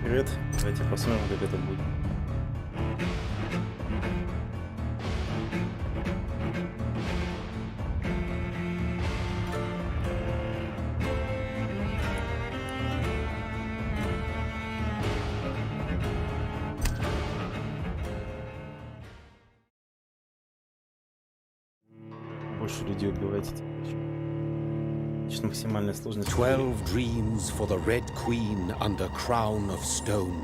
Вперед. Давайте посмотрим, как это будет. Больше людей убивайте. Максимальная сложность. 12 dreams for the Red Queen under crown of stone.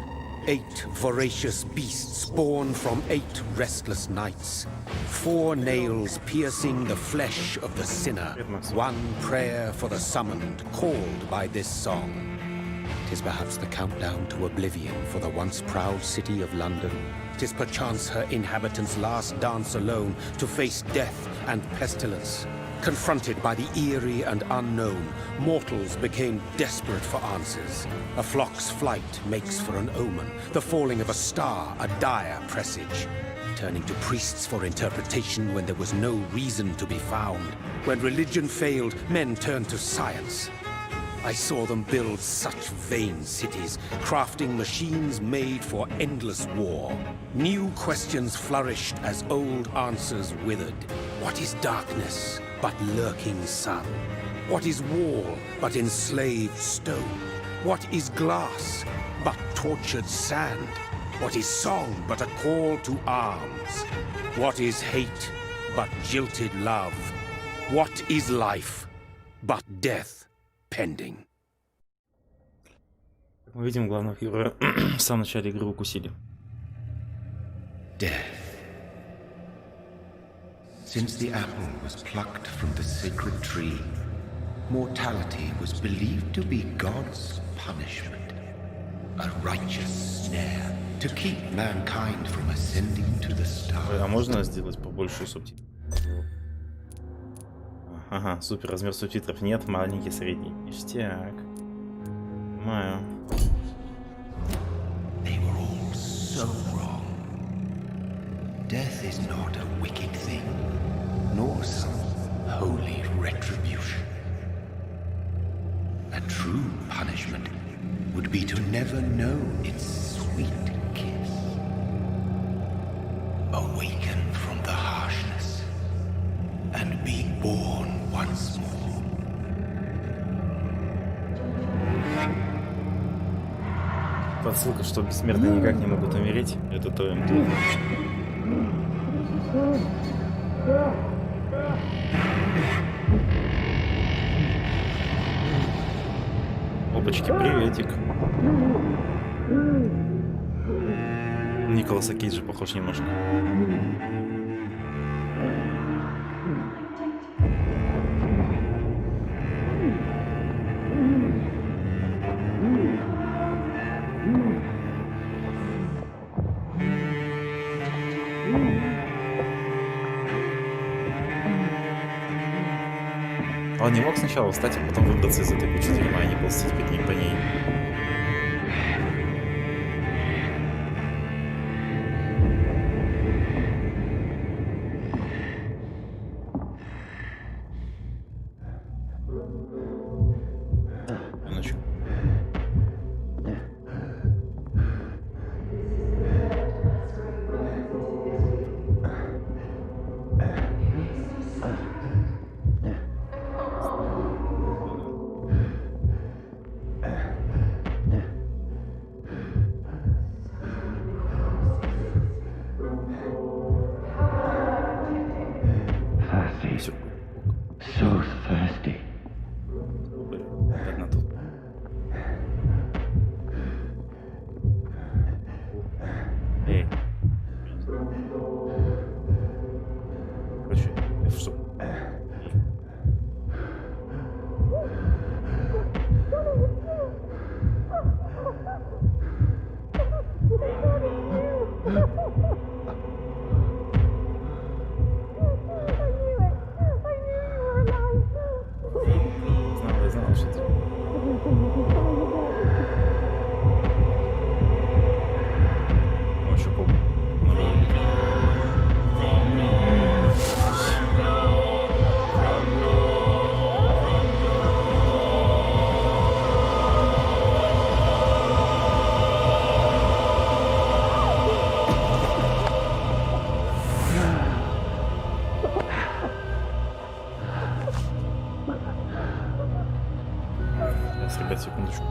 8 voracious beasts born from 8 restless nights. 4 nails piercing the flesh of the sinner. 1 prayer for the summoned, called by this song. 'Tis perhaps the countdown to oblivion for the once proud city of London. 'Tis perchance her inhabitants' last dance alone to face death and pestilence. Confronted by the eerie and unknown, mortals became desperate for answers. A flock's flight makes for an omen, the falling of a star a dire presage. Turning to priests for interpretation when there was no reason to be found. When religion failed, men turned to science. I saw them build such vain cities, crafting machines made for endless war. New questions flourished as old answers withered. What is darkness but lurking sun? What is wall but enslaved stone? What is glass but tortured sand? What is song but a call to arms? What is hate but jilted love? What is life but death pending? Как мы видим, главного героя в самом начале игры укусили. Death. Since the apple was plucked from the sacred tree, mortality was believed to be God's punishment, a righteous snare to keep mankind from ascending to the stars. А можно сделать побольше субтитров? Ага, супер, размер субтитров нет, маленький, средний. Ништяк. Понимаю. They were all so wrong. Death is not a wicked thing, nor some holy retribution. A true punishment would be to never know its sweet kiss. Awaken from the harshness and be born once more. Подсылка, что бессмертные никак не могут умереть. Это то им то. Опачки, приветик. Николаса Кейджа похож немножко. Он не мог сначала встать, а потом выбраться из этой кучи дерьма, а не ползти по ней. So thirsty. Одна тут. Эй. Короче, что? Знал, что это. Он еще помнит. Сейчас, ребят, секундочку.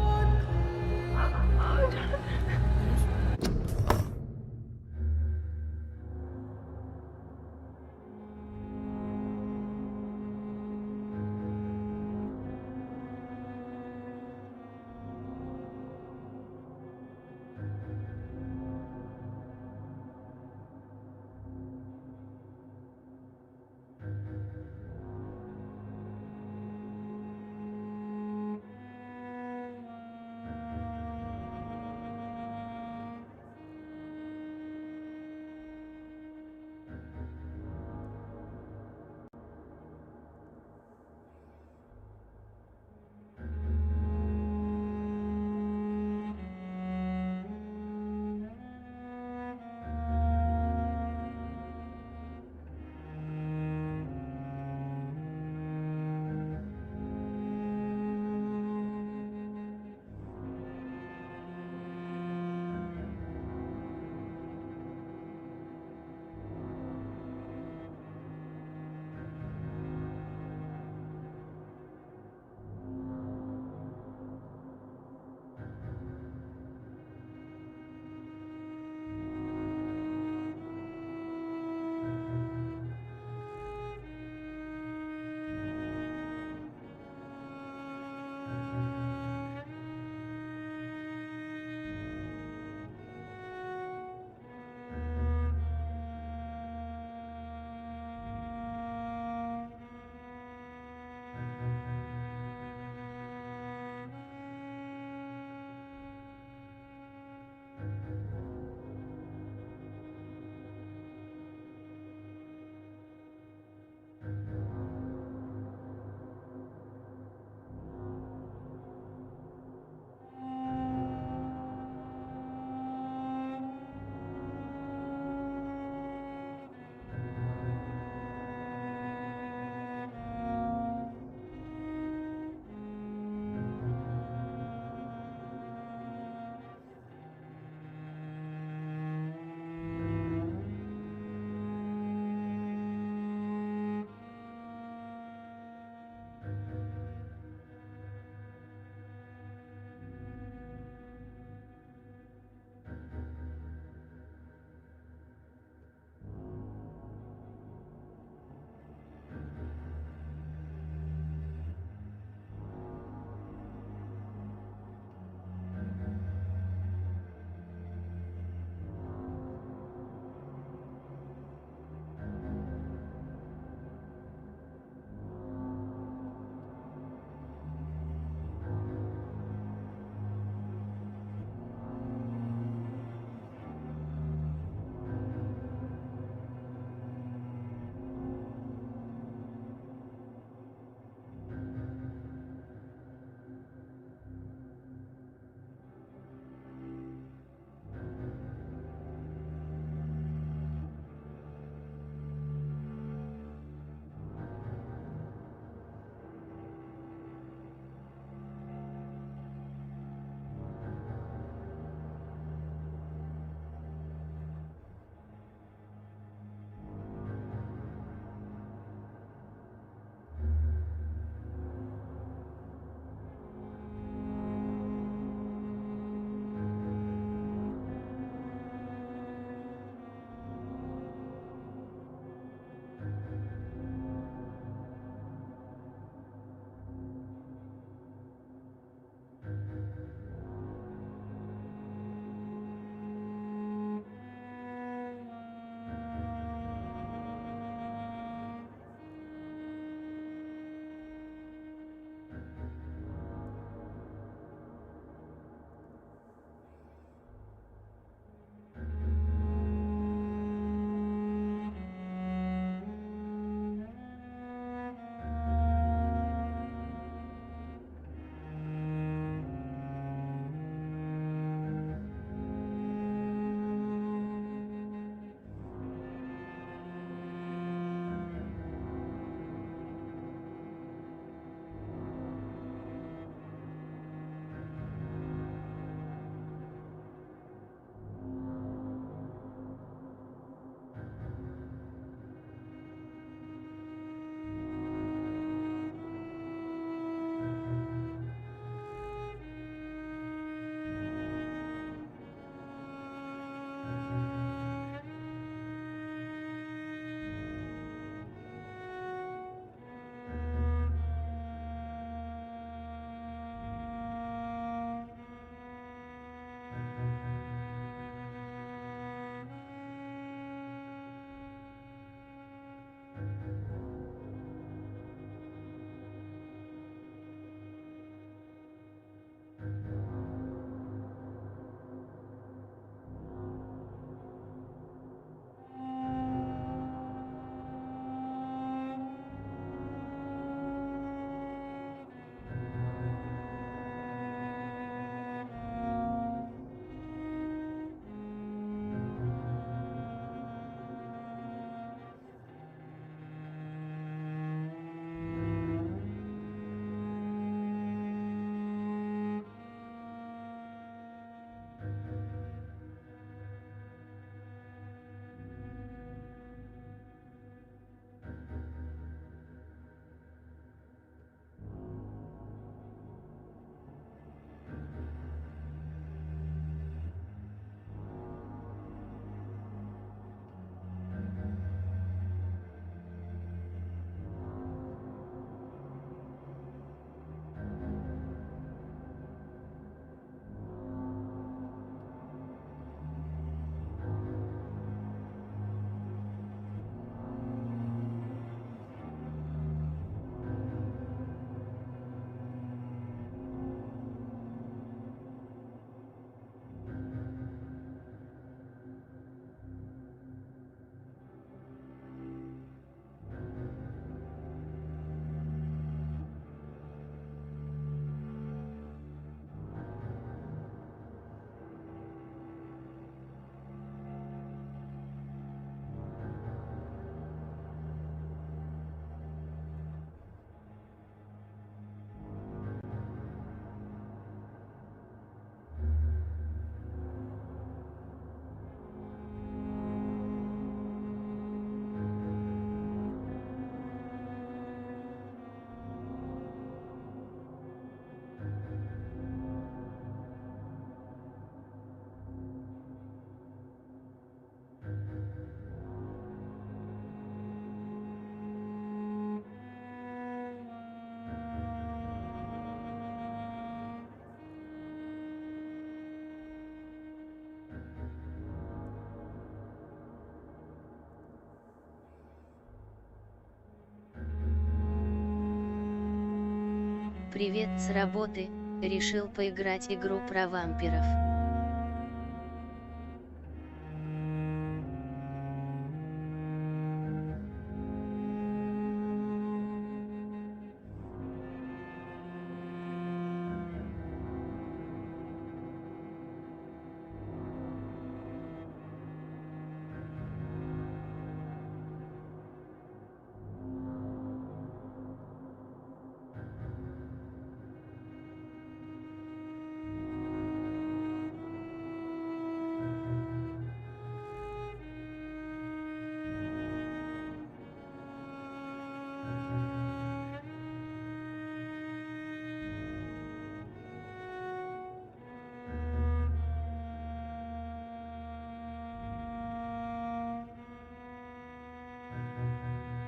Привет с работы, решил поиграть игру про вампиров.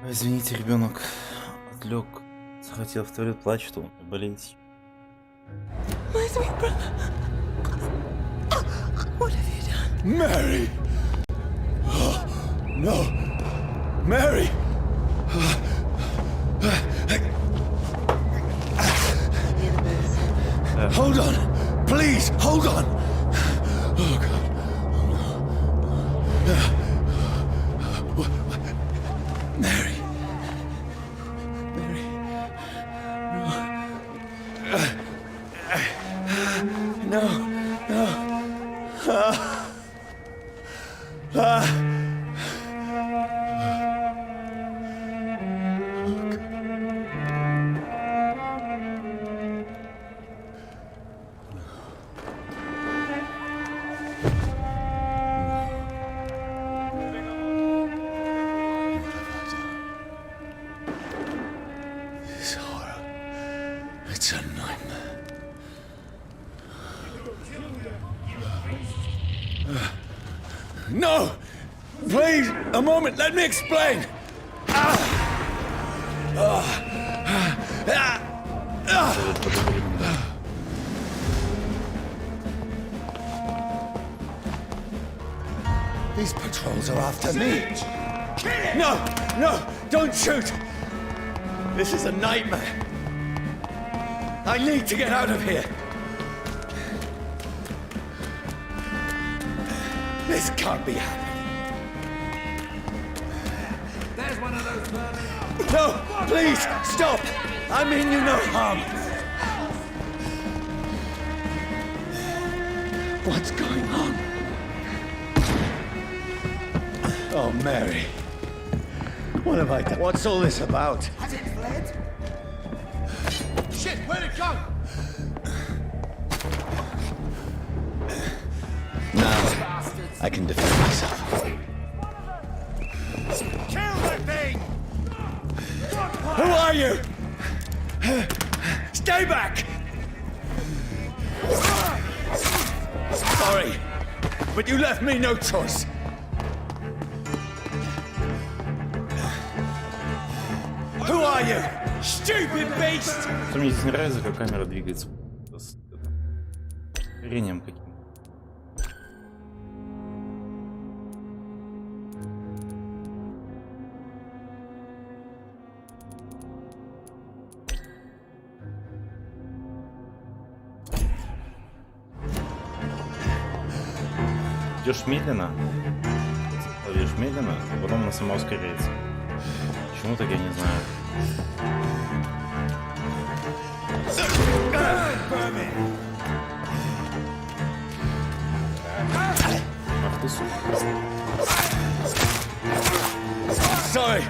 Извините, ребенок отвлек. Захотел в туалет, плачет, он болеет. My sweet brother. What have you done? Mary! Oh, no! Mary! Вернулся. Hold on! Please, hold on! Oh, God. Oh, no. Mary. Mary. No. No. This horror. It's a nightmare. No! Please, a moment, let me explain! These patrols are after me! No! No! Don't shoot! This is a nightmare! I need to get out of here! This can't be happening! There's one of those burning. No! Please! Stop! I mean you no harm! What's going on? Oh, Mary. What have I done? What's all this about? Has it fled? Shit, where'd it go? Now, I can defend myself. Kill the thing! Who are you? Stay back! Sorry, but you left me no choice. Who are you? Stupid beast! Что мне здесь не нравится, как камера двигается. С ускорением каким. Идешь медленно, идешь медленно, а потом она сама ускоряется. Почему так, я не знаю. Ах ты сука. Sorry.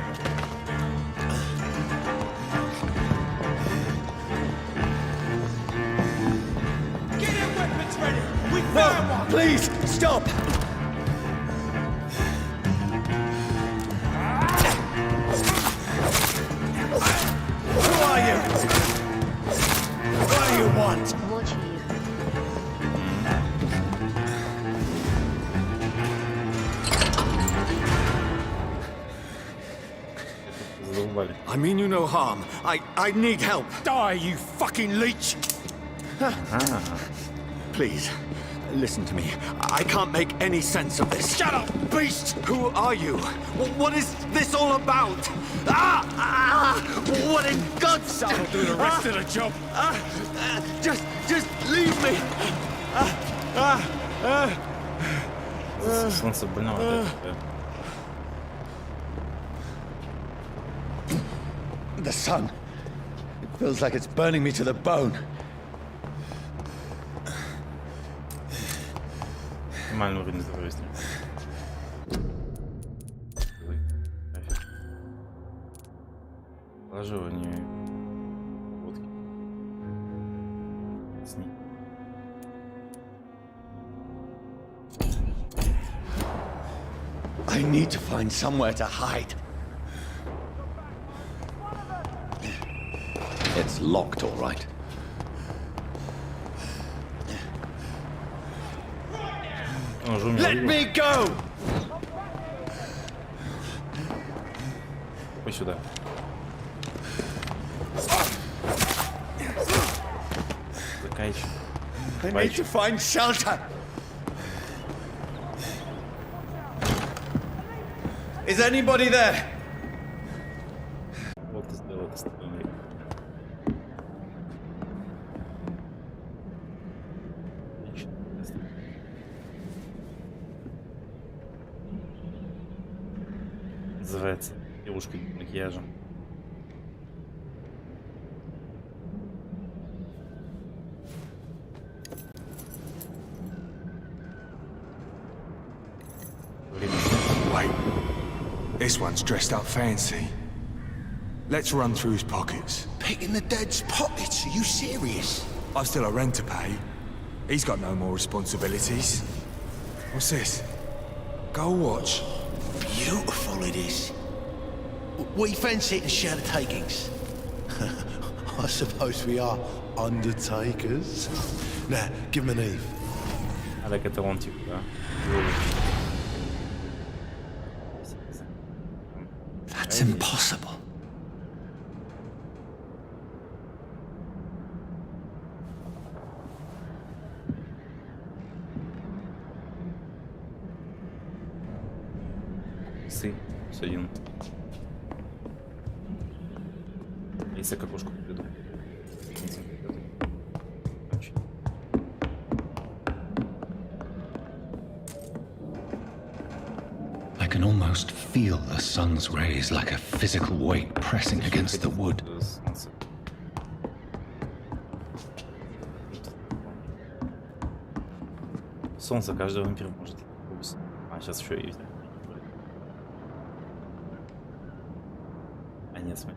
Get your weapons ready! We No, found one! please, stop! Who are you? What do you want? Мочи их. Задолбали. I mean you no harm. I need help. Die, you fucking leech! Please, Listen to me. I can't make any sense of this. Shut up, beast! Who are you? What is this all about? What in God's sake? I'll do the rest of the job. Just leave me. Солнце больновато. The sun. It feels like it's burning me to the bone. Нормальный уровень здоровья с ним. Ой, нафиг. Положи его, не... Водки. С ней. I need to find somewhere to hide. It's locked, all right. Он уже умер. Let me go! Ой, сюда. Закайчик. I need to find shelter. Is anybody there? Вот ты сделал это стороны. Отлично. Называется девушка без макияжа. Время. Wait. This one's dressed up fancy. Let's run through his pockets. Picking the dead's pockets? Are you serious? I've still a rent to pay. He's got no more responsibilities. What's this? Gold watch. Beautiful it is. We fancy it and share the takings. I suppose we are undertakers. Now, give him an Eve. А так это он типа, да? That's impossible. Сы. Все один. Если к окошку приду. I can almost feel the sun's rays like a physical weight pressing against the wood. Солнце каждый вампир может. А, сейчас еще и... А нет, смотри.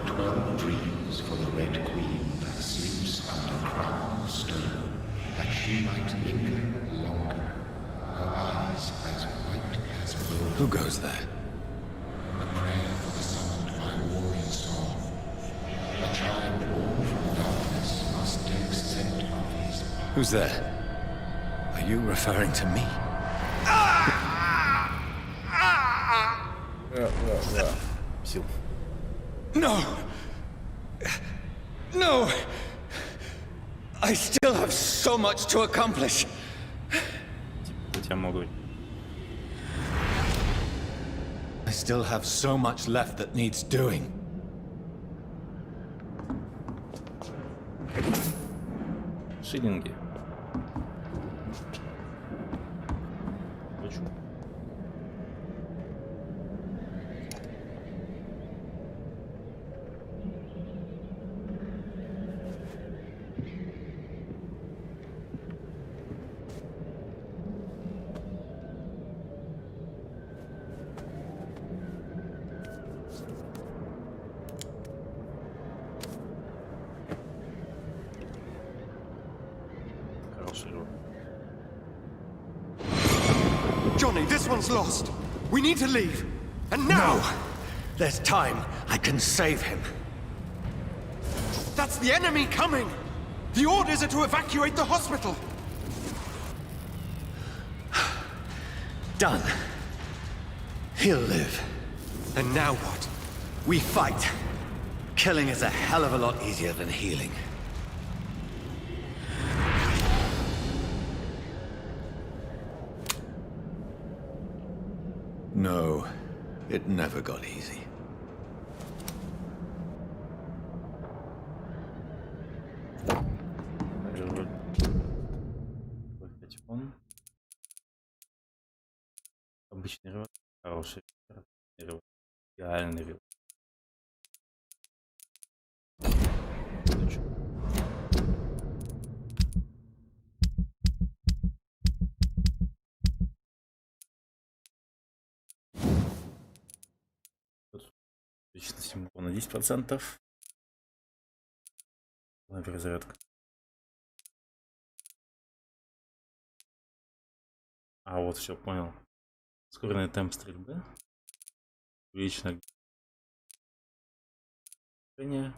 12 dreams for the Red Queen that sleeps under crown of stone, that she might linger longer, her eyes as white as gold. Who goes there? A prayer for the summoned by warrior storm. A child born from darkness must take scent of his power. Who's there? Are you referring to me? Сил. No! No! I still have so much to accomplish. У тебя могут. I still have so much left that needs doing. Шиллинги. Хочу. Хороший рот. Johnny, this one's lost. We need to leave. And now! No! There's time. I can save him. That's the enemy coming! The orders are to evacuate the hospital! Done. He'll live. And now what? We fight. Killing is a hell of a lot easier than healing. No, it never got easy. Также вроде патефон. Обычный револьвер, хороший револьвер, идеальный револьвер. Это чё? Тут точность на 10%. На перезарядка. А вот все, понял. Ускоренный темп стрельбы. Увеличенное движение.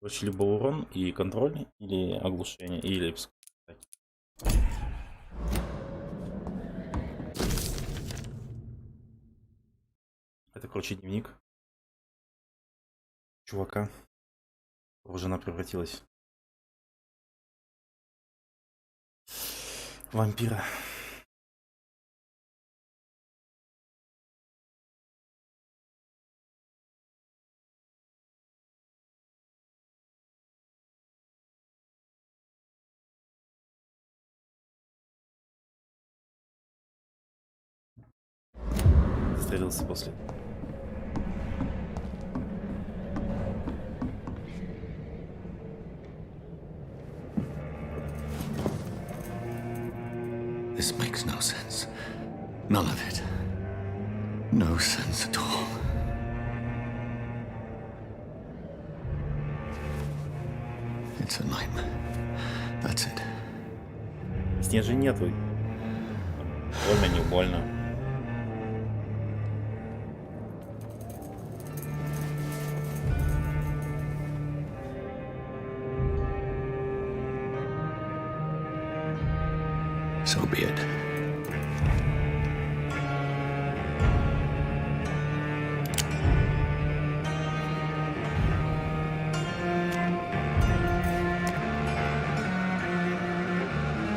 Короче, либо урон и контроль, или оглушение, или это, короче, дневник чувака. Жена превратилась в вампира. Застрелился после. This makes no sense. None of it. No sense at all. It's a nightmare. That's it. Снежи нету. Больно, не больно. So be it.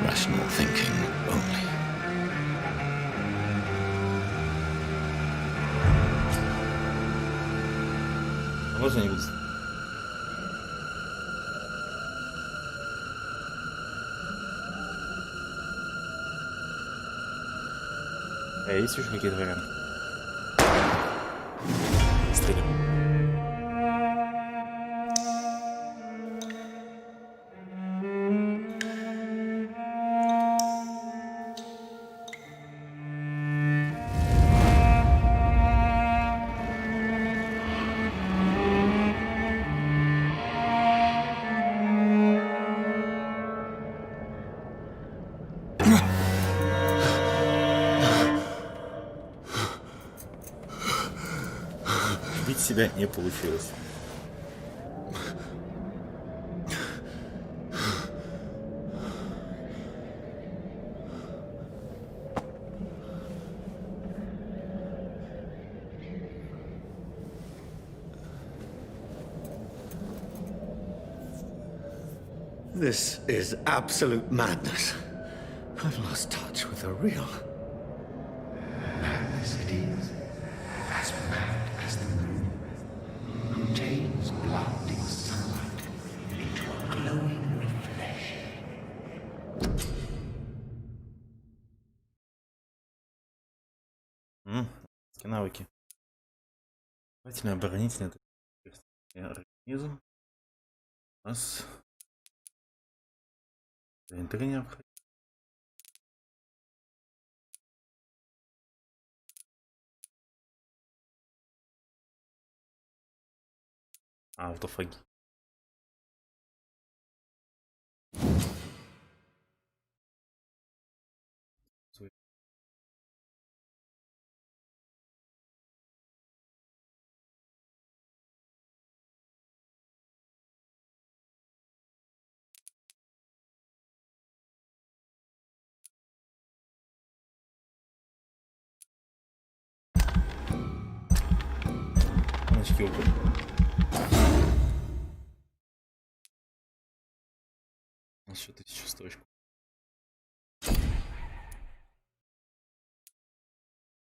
Rational thinking only. А можно не буду? А есть еще какие-то варианты? Стрелим. Убить себя не получилось. This is absolute madness. I've lost touch with the real. Madness it is, as mad as the moon, who takes blinding sunlight into a glowing reflection. Навыки. Оборонительный, оборонительный организм. У нас инвентарь необходим. Автофаги. Очки опыта. У нас еще 1000 строчку.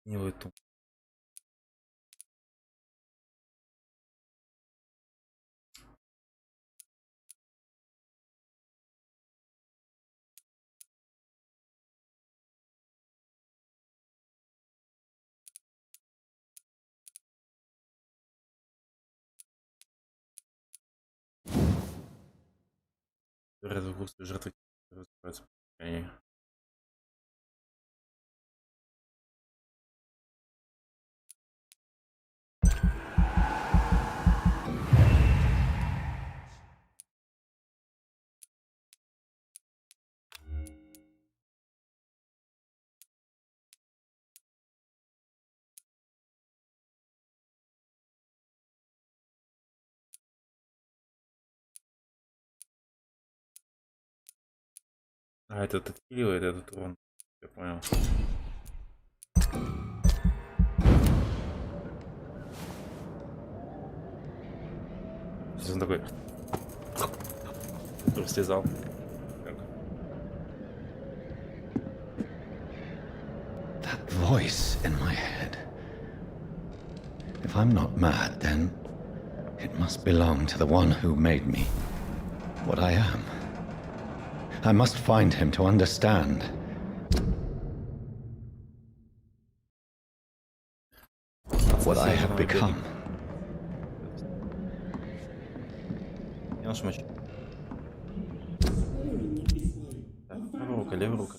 Не в эту. Разгрузка жертвы раскрывается. А, этот отхиливает этот урон. Я понял. Сейчас он такой... Слезал. Так. That voice in my head. If I'm not mad, then it must belong to the one who made me what I am. I must find him to understand. What I have become. Я наш матч. Так, левая рука, левая рука.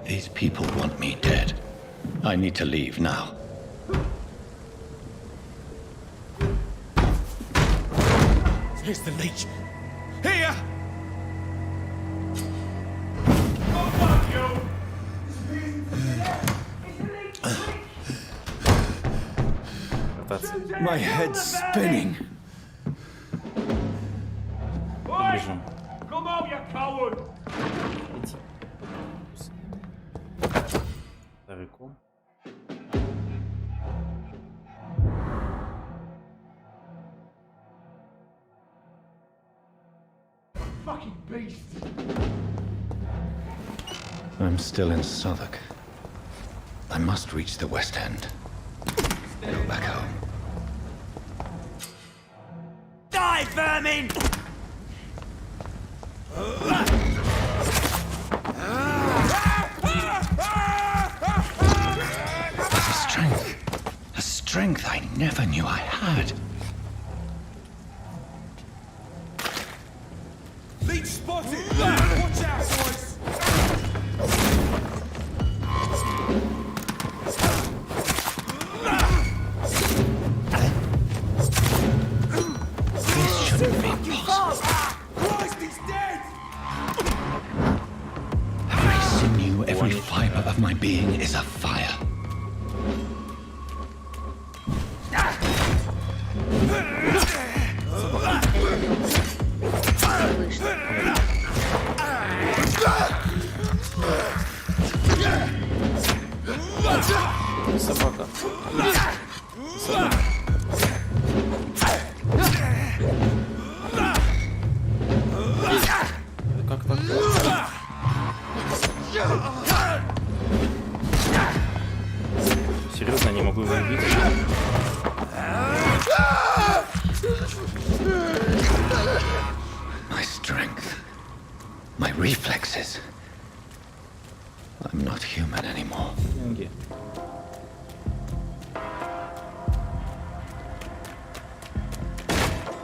These people want me dead. I need to leave now. Here's the leech. Here! My head's spinning. Побежим. Come on, you coward! Далеко. Fucking beast! I'm still in Southwark. I must reach the West End. Go back home. Die, vermin! A strength I never knew I had. Leech spotted! Watch out, boys! This shouldn't be possible. Christ, he's dead! Every sinew, every fiber of my being is afire. Собака. Собака. Как так? Серьезно, не могу его убить? My strength, my reflexes. I'm not human anymore. Деньги.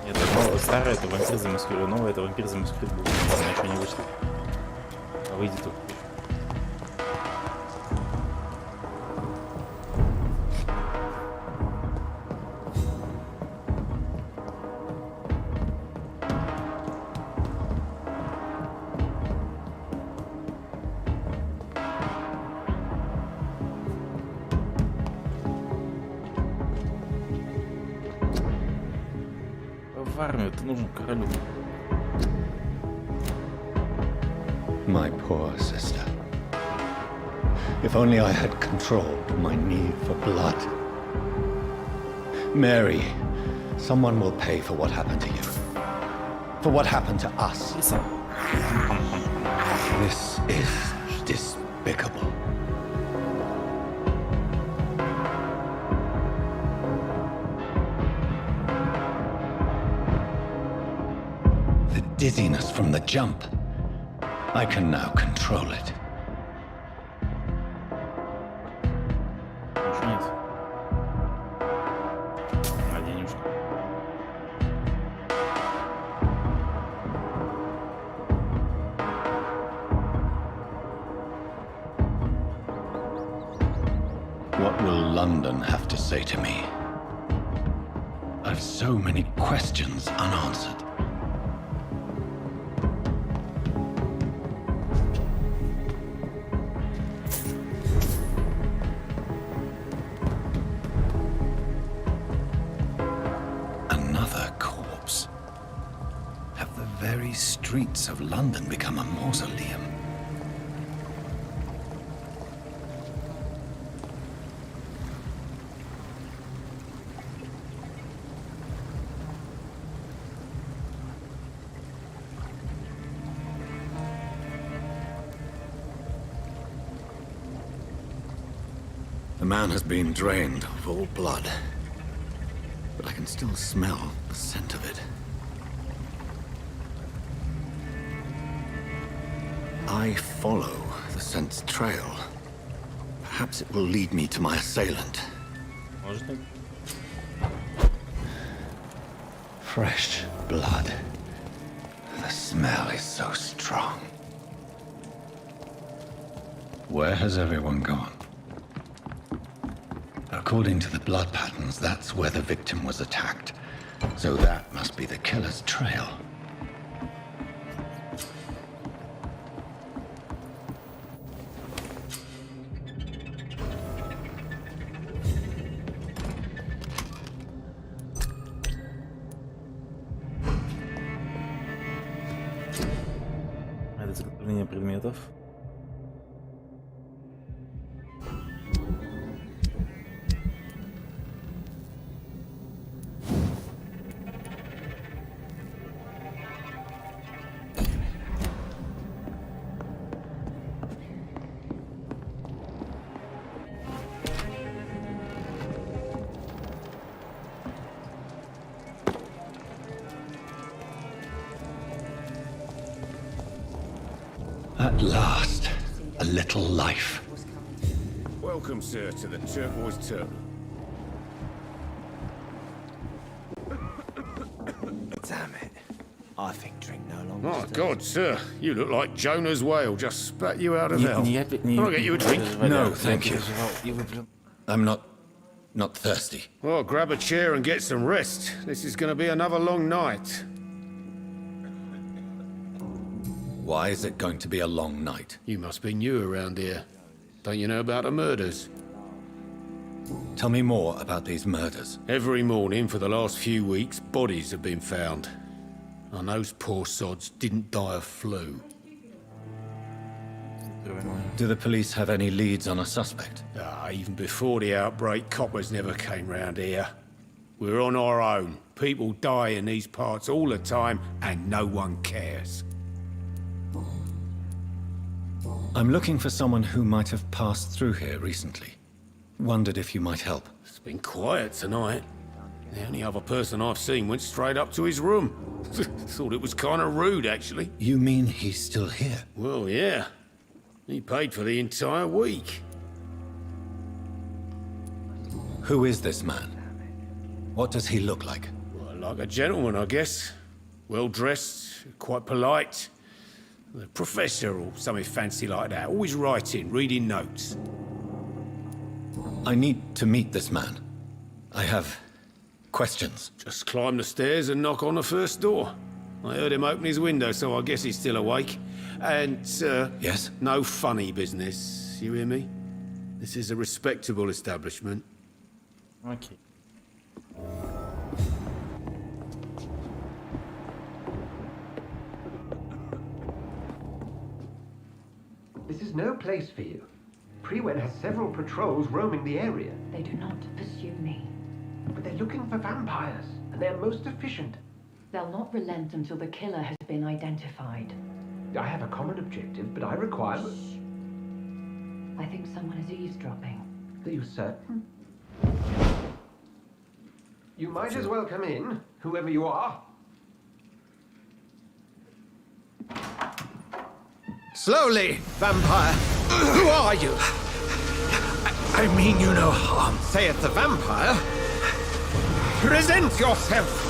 Это старое, это вампир замаскирует, новое, это вампир замаскирует. Она еще не вышла. А выйдет только. В армию ты нужен королю. My poor sister. If only I had controlled my need for blood. Mary, Someone will pay for what happened to you. For what happened to us. This is despicable. The dizziness from the jump. I can now control it. Больше нет. На денежку. What will London have to say to me? I've so many questions unanswered. Another corpse. Have the very streets of London become a mausoleum? The man has been drained of all blood, but I can still smell the scent of it. I follow the scent's trail. Perhaps it will lead me to my assailant. Может быть? Fresh blood. The smell is so strong. Where has everyone gone? According to the blood patterns, that's where the victim was attacked. So that must be the killer's trail. Это закрепление предметов. At last, a little life. Welcome, sir, to the Turquoise Turtle. Damn it. I think drink no longer. Oh, God, sir. You look like Jonah's whale just spat you out of hell. Can I get you a drink? No, thank you. I'm not thirsty. Well, grab a chair and get some rest. This is going to be another long night. Why is it going to be a long night? You must be new around here. Don't you know about the murders? Tell me more about these murders. Every morning for the last few weeks, bodies have been found. And those poor sods didn't die of flu. Do the police have any leads on a suspect? Even before the outbreak, coppers never came round here. We're on our own. People die in these parts all the time, and no one cares. I'm looking for someone who might have passed through here recently. Wondered if you might help. It's been quiet tonight. The only other person I've seen went straight up to his room. Thought it was kind of rude, actually. You mean he's still here? Well, yeah. He paid for the entire week. Who is this man? What does he look like? Well, like a gentleman, I guess. Well-dressed, quite polite. A professor or something fancy like that. Always writing, reading notes. I need to meet this man. I have questions. Just climb the stairs and knock on the first door. I heard him open his window, so I guess he's still awake. And, sir... Yes? No funny business, you hear me? This is a respectable establishment. Окей. This is no place for you. Prewen has several patrols roaming the area. They do not pursue me. But they're looking for vampires, and They're most efficient. They'll not relent until the killer has been identified. I have a common objective, but I require... I think someone is eavesdropping. Are you certain? You might as well come in, whoever you are. Slowly, vampire. Who are you? I mean you no harm, saith the vampire. Present yourself.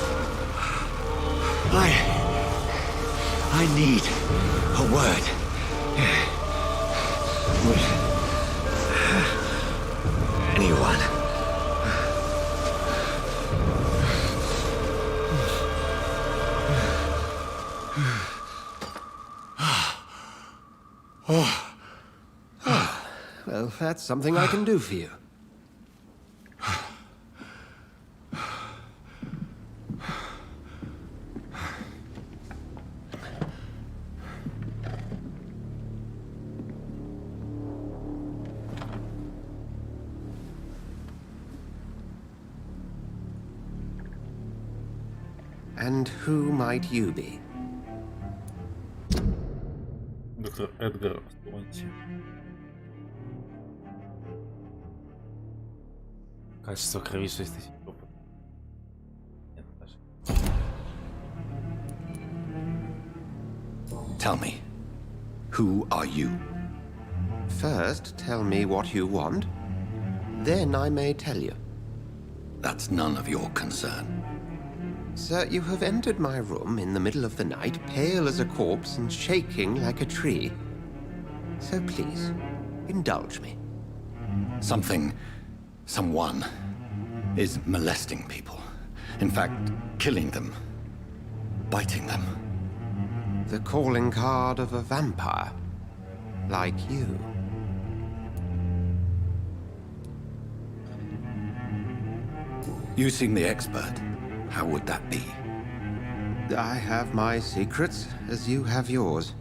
I need a word. With anyone. Well, that's something I can do for you. And who might you be? Доктор Эдгар Лонти. Качество крови 6000 опыта. Нет, даже. Tell me, who are you? First, tell me what you want. Then I may tell you. That's none of your concern. Sir, you have entered my room in the middle of the night, pale as a corpse and shaking like a tree. So please, indulge me. Someone is molesting people. In fact, killing them. Biting them. The calling card of a vampire. Like you. You seem the expert. How would that be? I have my secrets, as you have yours.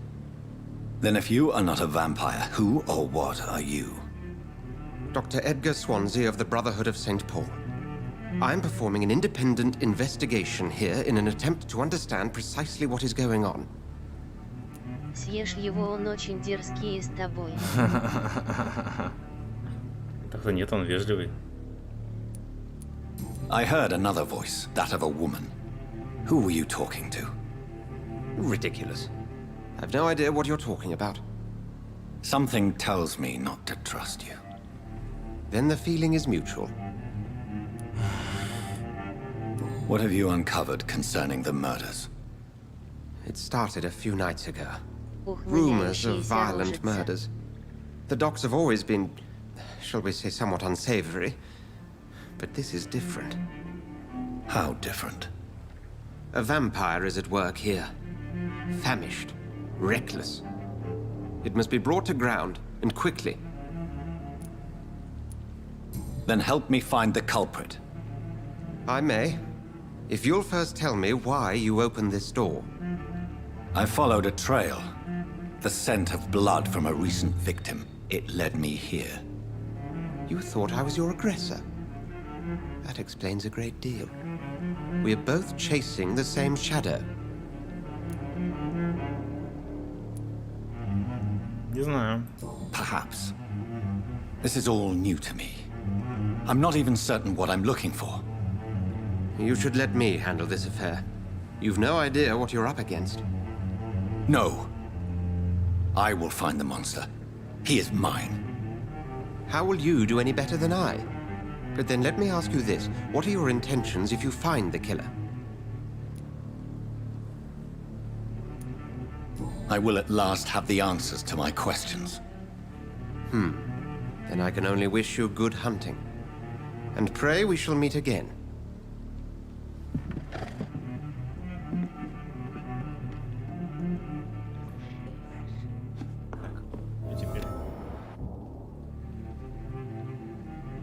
Then if you are not a vampire, who or what are you? Dr. Edgar Swansea of the Brotherhood of St. Paul. I'm performing an independent investigation here in an attempt to understand precisely what is going on. Съешь его, он очень дерзкий с тобой. Так-то нет, он вежливый. I heard another voice, that of a woman. Who were you talking to? Ridiculous. I've no idea what you're talking about. Something tells me not to trust you. Then the feeling is mutual. What have you uncovered concerning the murders? It started a few nights ago. Rumors of violent murders. The docs have always been, shall we say, somewhat unsavory. But this is different. How different? A vampire is at work here. Famished. Reckless. It must be brought to ground, and quickly. Then help me find the culprit. I may. If you'll first tell me why you opened this door. I followed a trail. The scent of blood from a recent victim. It led me here. You thought I was your aggressor. That explains a great deal. We're both chasing the same shadow. Не знаю. Perhaps. This is all new to me. I'm not even certain what I'm looking for. You should let me handle this affair. You've no idea what you're up against. No. I will find the monster. He is mine. How will you do any better than I? But then let me ask you this. What are your intentions if you find the killer? I will at last have the answers to my questions. Then I can only wish you good hunting. And pray we shall meet again. И теперь.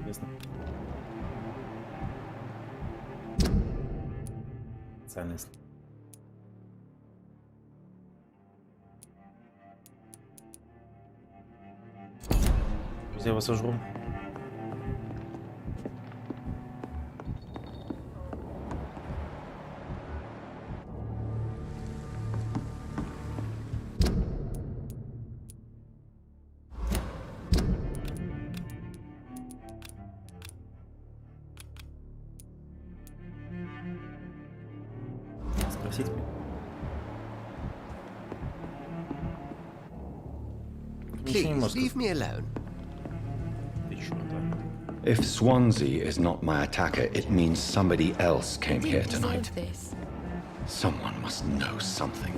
Ясно. Ценность. Я его сожру. Спросить? Please, leave me alone. Ты чё, да? If Swansea is not my attacker, it means somebody else came here tonight. Someone must know something.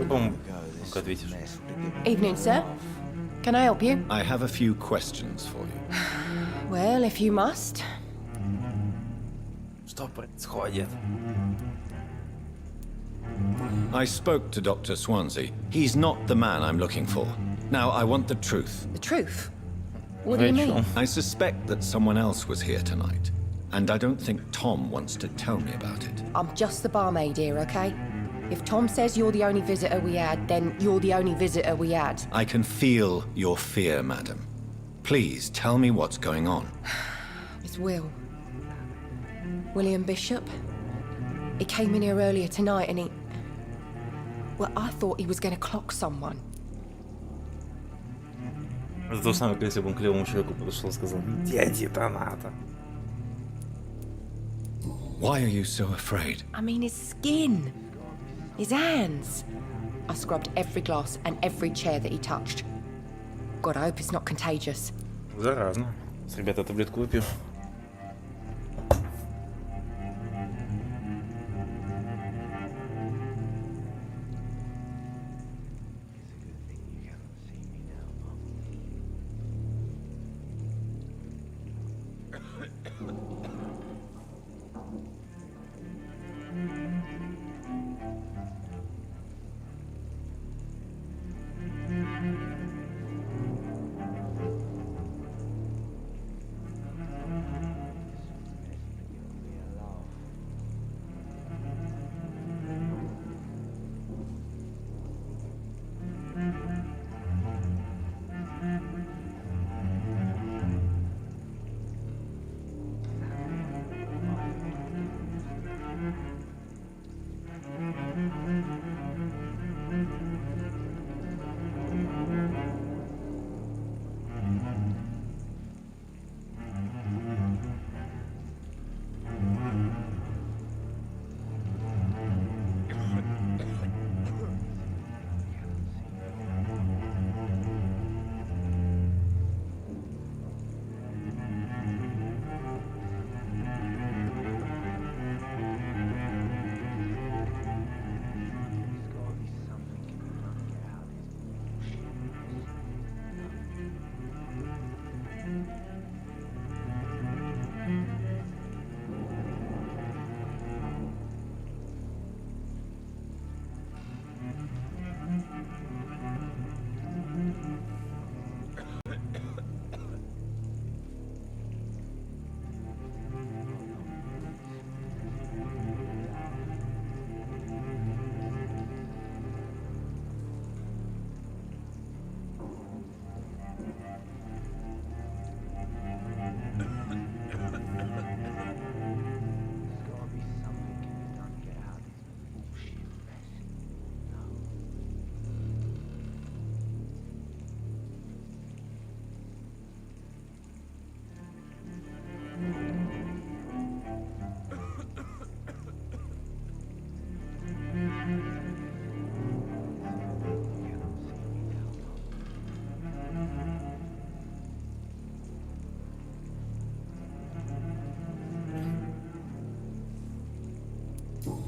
По-моему, как ответишь. Evening, sir. Can I help you? I have a few questions for you. Well, if you must. Что происходит? I spoke to Dr. Swansea. He's not the man I'm looking for. Now, I want the truth. The truth? What do you mean? I suspect that someone else was here tonight, and I don't think Tom wants to tell me about it. I'm just the barmaid here, okay? If Tom says you're the only visitor we had, then you're the only visitor we had. I can feel your fear, madam. Please tell me what's going on. It's Will. William Bishop. He came in here earlier tonight and he... Well, I thought he was going to clock someone. Это то самое, как если бы он к левому человеку подошел и сказал: «Где детонатор?» Why are you so afraid? I mean, his skin. His hands. I scrubbed every glass and every chair that he touched. God, I hope it's not contagious. Заразно. Ребята, таблетку выпью.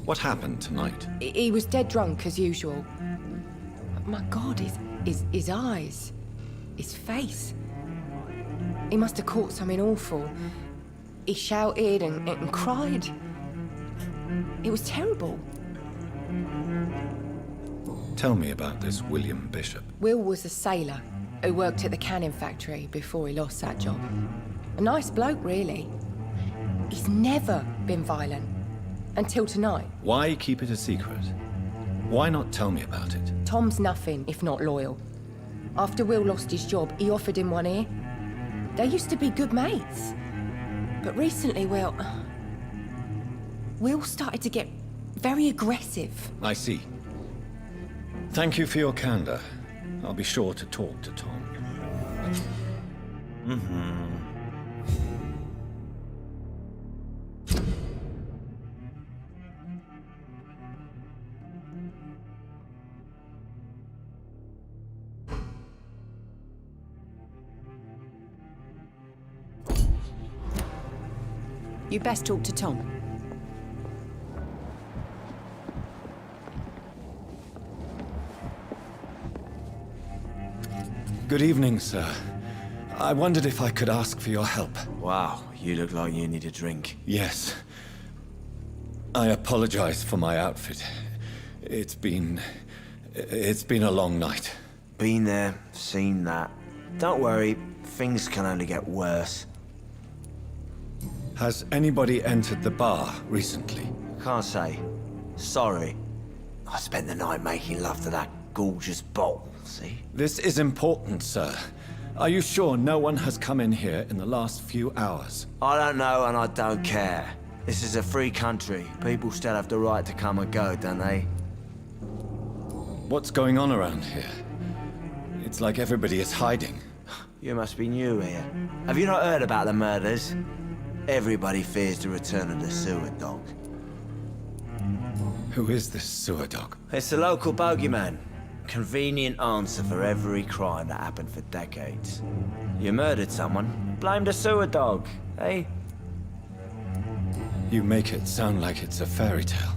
What happened tonight? He was dead drunk, as usual. My God, his eyes. His face. He must have caught something awful. He shouted and cried. It was terrible. Tell me about this William Bishop. Will was a sailor who worked at the canning factory before he lost that job. A nice bloke, really. He's never been violent. Until tonight. Why keep it a secret? Why not tell me about it? Tom's nothing if not loyal. After Will lost his job, he offered him one ear. They used to be good mates. But recently, well... Will started to get very aggressive. I see. Thank you for your candor. I'll be sure to talk to Tom. You best talk to Tom. Good evening, sir. I wondered if I could ask for your help. Wow, you look like you need a drink. Yes. I apologize for my outfit. It's been a long night. Been there, seen that. Don't worry, things can only get worse. Has anybody entered the bar recently? Can't say. Sorry. I spent the night making love to that gorgeous bottle, see? This is important, sir. Are you sure no one has come in here in the last few hours? I don't know and I don't care. This is a free country. People still have the right to come and go, don't they? What's going on around here? It's like everybody is hiding. You must be new here. Have you not heard about the murders? Everybody fears the return of the sewer dog. Who is this sewer dog? It's the local bogeyman. Convenient answer for every crime that happened for decades. You murdered someone, blame the sewer dog, eh? You make it sound like it's a fairy tale.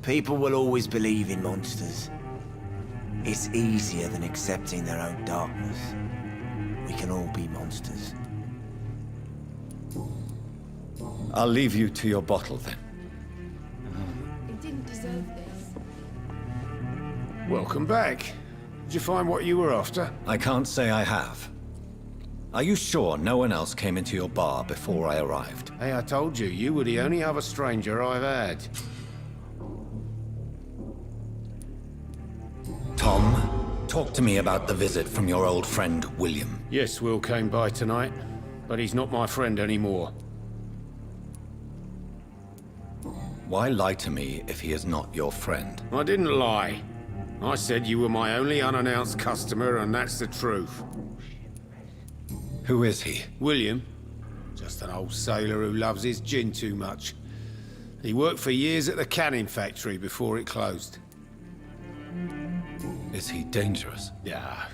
People will always believe in monsters. It's easier than accepting their own darkness. We can all be monsters. I'll leave you to your bottle then. It didn't deserve this. Welcome back. Did you find what you were after? I can't say I have. Are you sure no one else came into your bar before I arrived? Hey, I told you, you were the only other stranger I've had. Tom, talk to me about the visit from your old friend, William. Yes, Will came by tonight, but he's not my friend anymore. Why lie to me if he is not your friend? I didn't lie. I said you were my only unannounced customer, and that's the truth. Who is he? William. Just an old sailor who loves his gin too much. He worked for years at the canning factory before it closed. Is he dangerous? Yeah.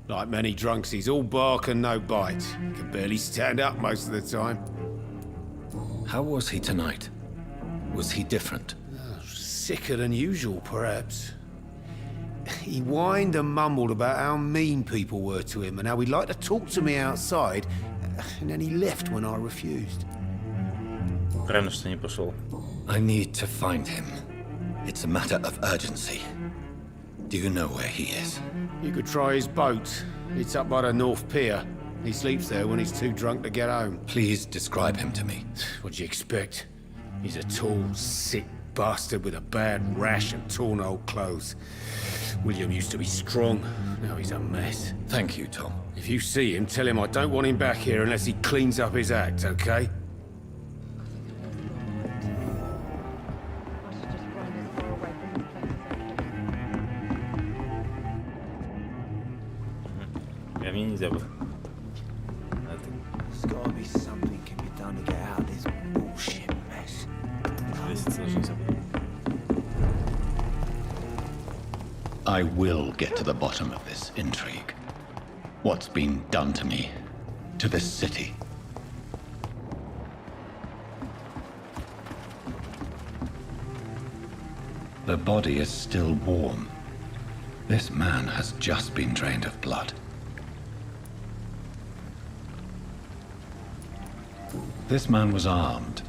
Like many drunks, he's all bark and no bite. Can barely stand up most of the time. How was he tonight? Was he different? Sicker than usual, perhaps. He whined and mumbled about how mean people were to him and how he'd like to talk to me outside, and then he left when I refused. Правильно, что не пошел. I need to find him. It's a matter of urgency. Do you know where he is? You could try his boat. It's up by the North Pier. He sleeps there when he's too drunk to get home. Please describe him to me. What'd you expect? He's a tall, sick bastard with a bad rash and torn old clothes. William used to be strong. Now he's a mess. Thank you, Tom. If you see him, tell him I don't want him back here unless he cleans up his act, okay? Мне нельзя было. There's gotta be something can be done to get out of this bullshit mess. I will get to the bottom of this intrigue. What's been done to me, to this city. The body is still warm. This man has just been drained of blood. This man was armed.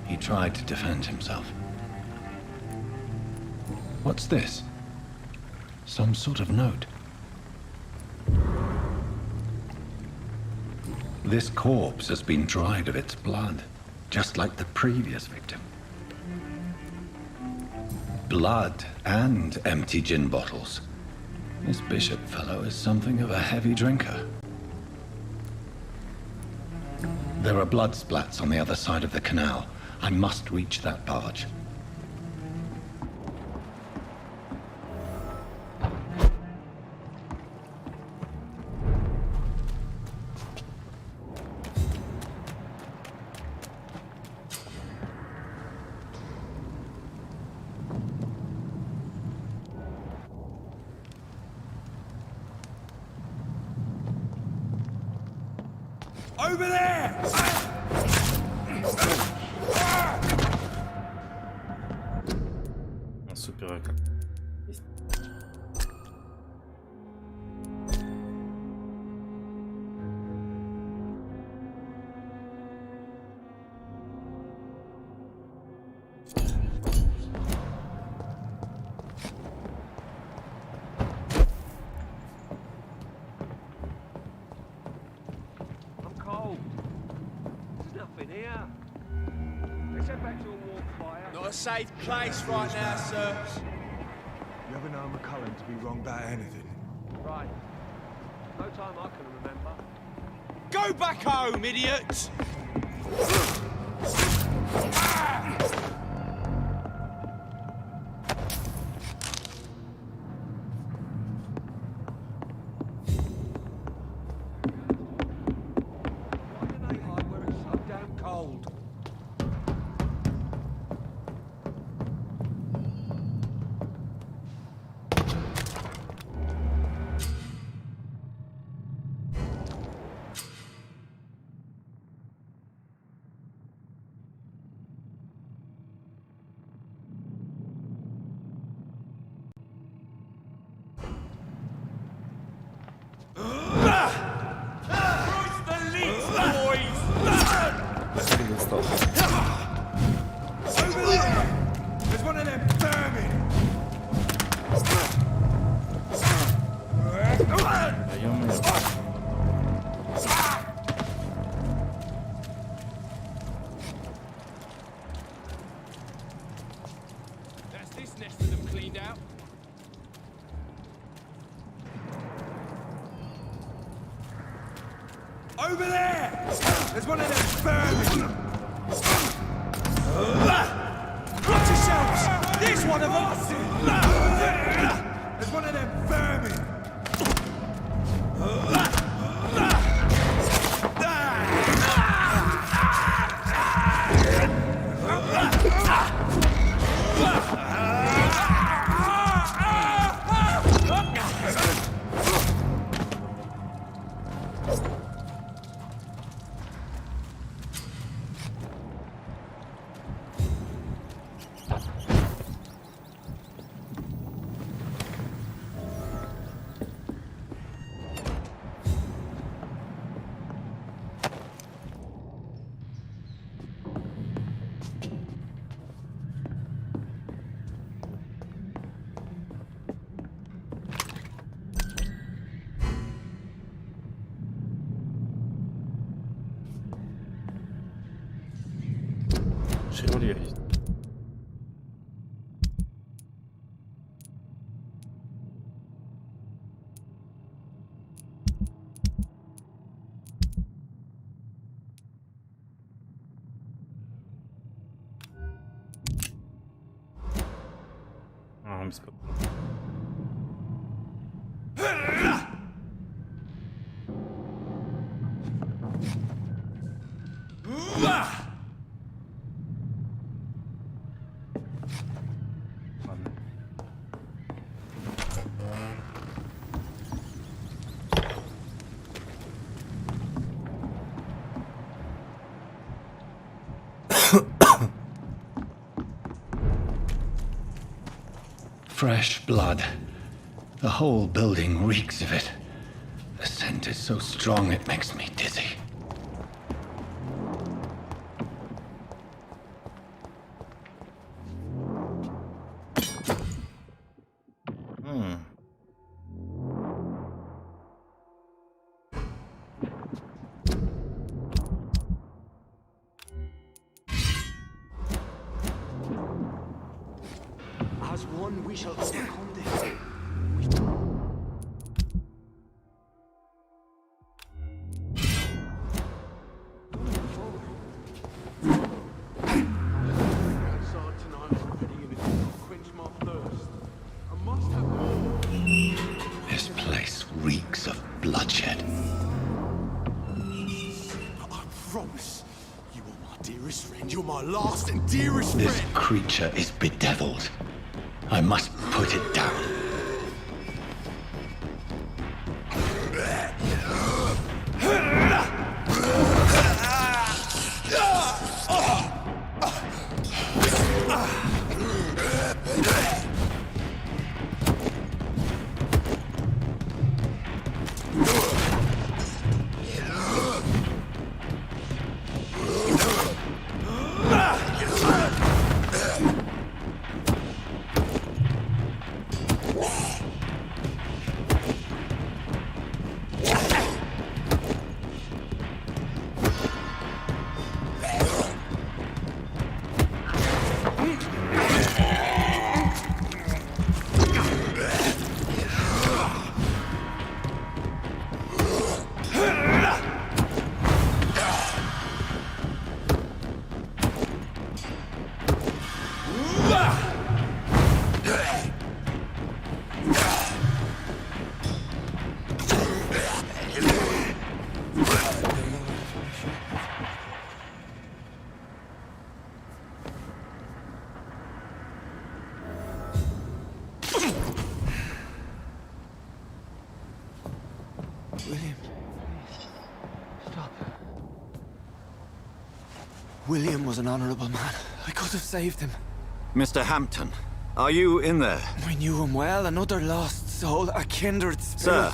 He tried to defend himself. What's this? Some sort of note. This corpse has been dried of its blood, just like the previous victim. Blood and empty gin bottles. This Bishop fellow is something of a heavy drinker. There are blood splats on the other side of the canal. I must reach that barge. Over there! Супер эко. Есть. I'm cold. There's nothing here. Let's head back to a warm fire. Not a safe place right now, sir. You ever know McCullen to be wrong about anything? Right. No time I can remember. Go back home, idiot! Why do they hide where it's so damn cold? There's one of them vermin! That's this nest of them cleaned out. Over there! There's one of them vermin! Watch yourselves! There's one of us! There's one of them vermin! Шевроле есть. А, он беспокоит. Ладно. Fresh blood. The whole building reeks of it. The scent is so strong it makes me dizzy. As one, we shall overcome this. Outside tonight already, and it will not quench my thirst. I must have more. This place reeks of bloodshed. I promise. You are my dearest friend. You're my last and dearest friend. This creature is bedeviled. I must put it down. William was an honorable man. I could have saved him. Mr. Hampton, are you in there? I knew him well, another lost soul, a kindred spirit. Sir,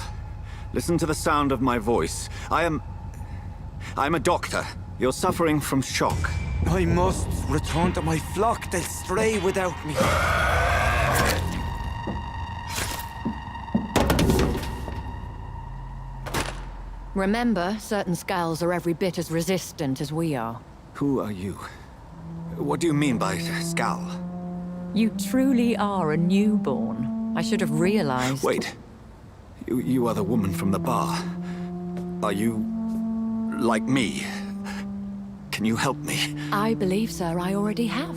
listen to the sound of my voice. I'm a doctor. You're suffering from shock. I must return to my flock. They'll stray without me. Remember, certain skulls are every bit as resistant as we are. Who are you? What do you mean by skull? You truly are a newborn. I should have realized. Wait. You are the woman from the bar. Are you... like me? Can you help me? I believe, sir, I already have.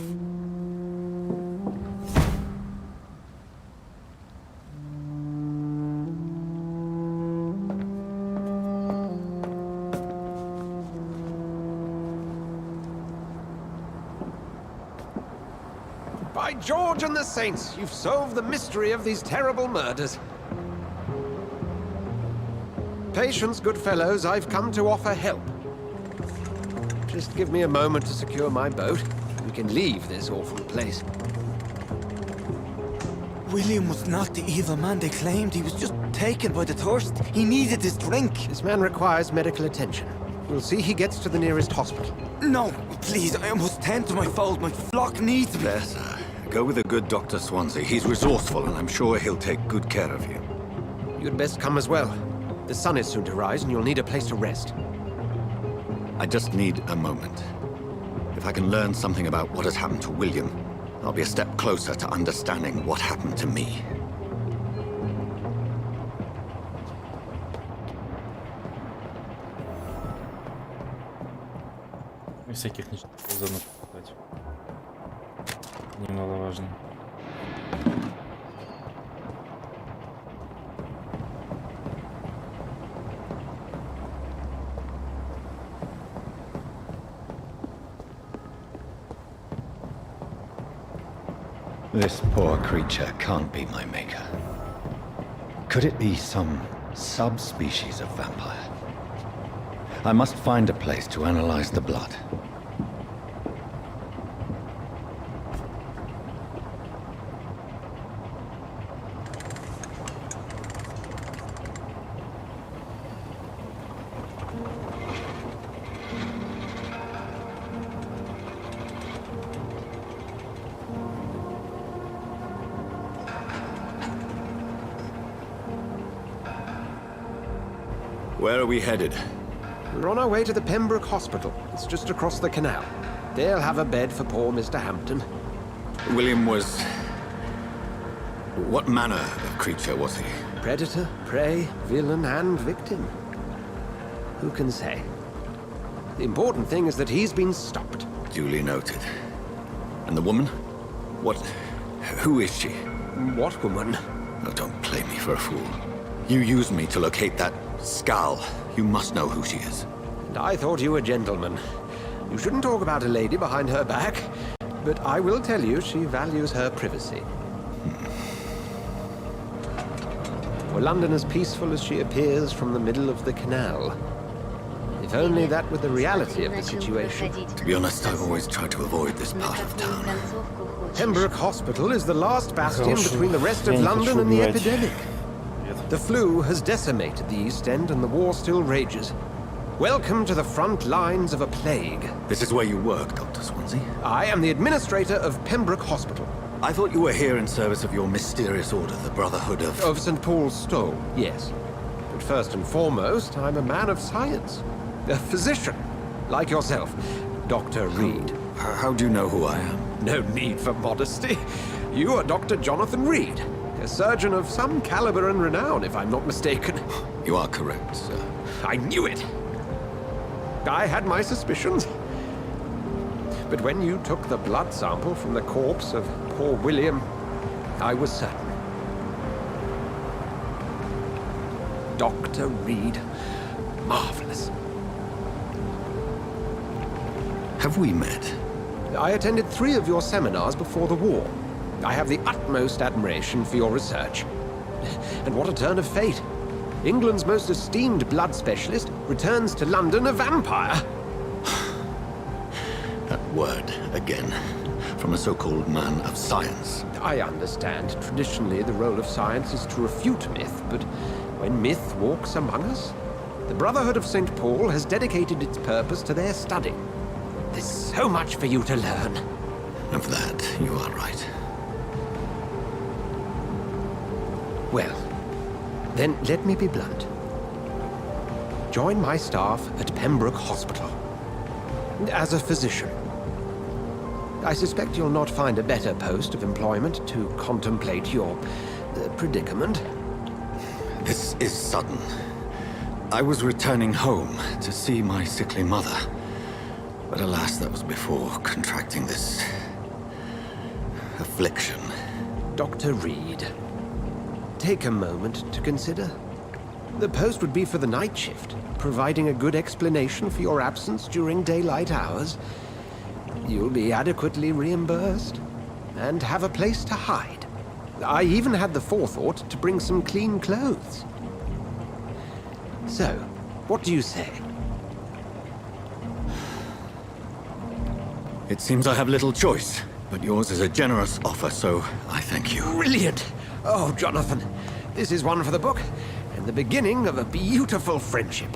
By George and the Saints, you've solved the mystery of these terrible murders. Patience, good fellows, I've come to offer help. Just give me a moment to secure my boat. We can leave this awful place. William was not the evil man they claimed. He was just taken by the thirst. He needed his drink. This man requires medical attention. We'll see he gets to the nearest hospital. No, please, I must tend to my fold. My flock needs me. There, sir. Go with a good Dr. Swansea. He's resourceful, and I'm sure he'll take good care of you. You'd best come as well. The sun is soon to rise, and you'll need a place to rest. I just need a moment. If I can learn something about what has happened to William, I'll be a step closer to understanding what happened to me. И всяких ничего заодно покупать. Немаловажно. This poor creature can't be my maker. Could it be some subspecies of vampire? I must find a place to analyze the blood. Where are we headed? We're on our way to the Pembroke Hospital. It's just across the canal. They'll have a bed for poor Mr. Hampton. William was... what manner of creature was he? Predator, prey, villain, and victim. Who can say? The important thing is that he's been stopped. Duly noted. And the woman? What... who is she? What woman? Oh, don't play me for a fool. You used me to locate that skull. You must know who she is. And I thought you a gentleman. You shouldn't talk about a lady behind her back, but I will tell you she values her privacy. Were London as peaceful as she appears from the middle of the canal? If only that were the reality of the situation. To be honest, I've always tried to avoid this part of town. Pembroke Hospital is the last bastion between the rest of London and the epidemic. The flu has decimated the East End and the war still rages. Welcome to the front lines of a plague. This is where you work, Dr. Swansea? I am the administrator of Pembroke Hospital. I thought you were here in service of your mysterious order, the Brotherhood of... Of St. Paul's Stole, yes. But first and foremost, I'm a man of science. A physician, like yourself, Dr. Reed. How do you know who I am? No need for modesty. You are Dr. Jonathan Reed. A surgeon of some caliber and renown, if I'm not mistaken. You are correct, sir. I knew it! I had my suspicions. But when you took the blood sample from the corpse of poor William, I was certain. Dr. Reed. Marvelous. Have we met? I attended 3 of your seminars before the war. I have the utmost admiration for your research. And what a turn of fate. England's most esteemed blood specialist returns to London a vampire. word again from a so-called man of science. I understand. Traditionally, the role of science is to refute myth, but when myth walks among us, the Brotherhood of St. Paul has dedicated its purpose to their study. There's so much for you to learn. Of that, you are right. Well, then let me be blunt. Join my staff at Pembroke Hospital. As a physician. I suspect you'll not find a better post of employment to contemplate your predicament. This is sudden. I was returning home to see my sickly mother. But alas, that was before contracting this affliction. Dr. Reed, take a moment to consider. The post would be for the night shift, providing a good explanation for your absence during daylight hours. You'll be adequately reimbursed, and have a place to hide. I even had the forethought to bring some clean clothes. So, what do you say? It seems I have little choice, but yours is a generous offer, so I thank you. Brilliant! Oh, Jonathan, this is one for the book, and the beginning of a beautiful friendship.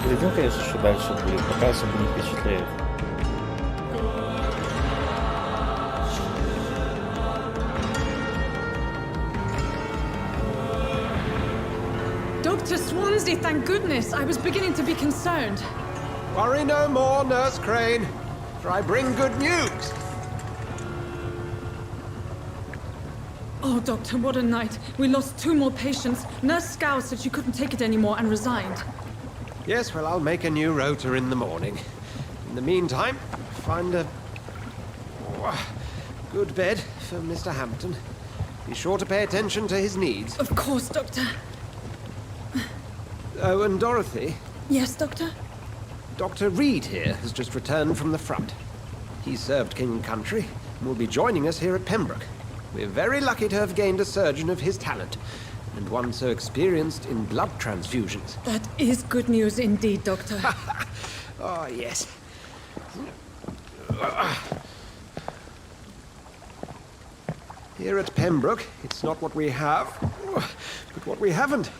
Поглядим, конечно, что дальше будет. Пока особо не впечатляет. Dr. Swansea, thank goodness. I was beginning to be concerned. Worry no more, Nurse Crane, for I bring good news. Oh, Doctor, what a night. We lost 2 more patients. Nurse Scow said she couldn't take it anymore and resigned. Yes, well, I'll make a new rota in the morning. In the meantime, find a good bed for Mr. Hampton. Be sure to pay attention to his needs. Of course, Doctor. Oh, and Dorothy? Yes, Doctor? Dr. Reed here has just returned from the front. He served King and Country and will be joining us here at Pembroke. We're very lucky to have gained a surgeon of his talent, and one so experienced in blood transfusions. That is good news indeed, Doctor. Oh, yes. Here at Pembroke, it's not what we have, but what we haven't.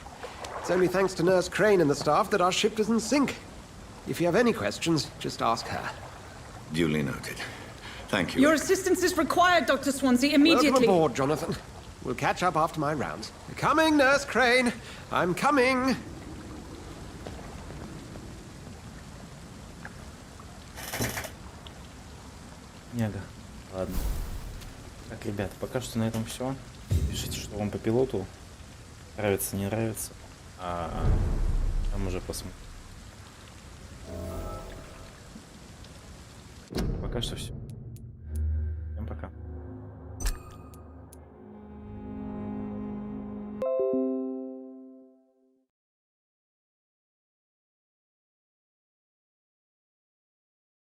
It's only thanks to Nurse Crane and the staff that our ship doesn't sink. If you have any questions, just ask her. Duly noted. Thank you. Your assistance is required, Dr. Swansea, immediately. Welcome aboard, Jonathan. We'll catch up after my rounds. Coming, Nurse Crane. I'm coming. Нега. Ладно. Так, ребят, пока что на этом все. Пишите, что вам по пилоту. Нравится, не нравится. Там уже посмотрим. Пока что все.